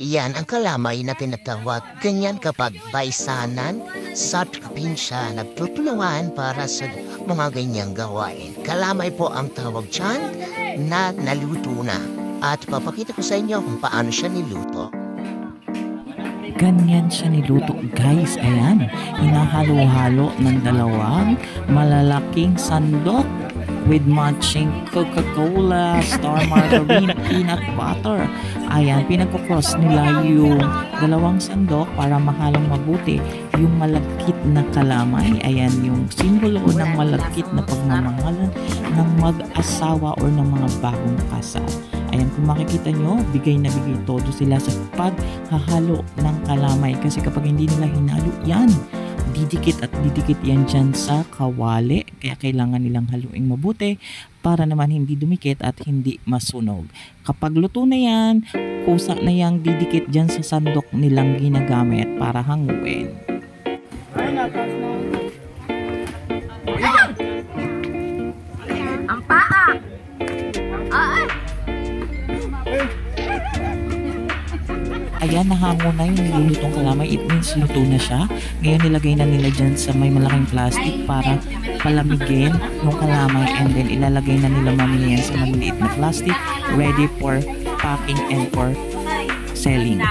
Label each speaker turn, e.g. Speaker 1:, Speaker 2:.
Speaker 1: Iyan ang kalamay na tinatawag ganyan kapag paisanan sa probinsya nagtutulungan para sa mga ganyang gawain. Kalamay po ang tawag dyan na naluto na. At papakita ko sa inyo kung paano siya niluto.
Speaker 2: Ganyan siya niluto guys, ayan, hinahalo-halo ng dalawang malalaking sandok with matching Coca-Cola, Star Margarine, peanut butter. Ayan, pinagkukross nila yung dalawang sandok para mahalong mabuti yung malagkit na kalamay. Ayan, yung simbolo ng malagkit na pagmamahalan ng mag-asawa or ng mga bagong kasal. Ayan, kung makikita nyo, bigay na bigay todo sila sa paghahalo ng kalamay. Kasi kapag hindi nila hinalo, yan, didikit at didikit yan dyan sa kawali. Kaya kailangan nilang haluing mabuti para naman hindi dumikit at hindi masunog. Kapag luto na yan, kusa na yang didikit dyan sa sandok nilang ginagamit para hanguin.
Speaker 3: Ang paa! Ay!
Speaker 2: Ayan, nahango na yung nilulutong kalamay. It means luto na siya. Ngayon nilagay na nila dyan sa may malaking plastic para palamigin yung kalamay, and then ilalagay na nila mamaya yan sa maliliit na plastic ready for packing and for selling.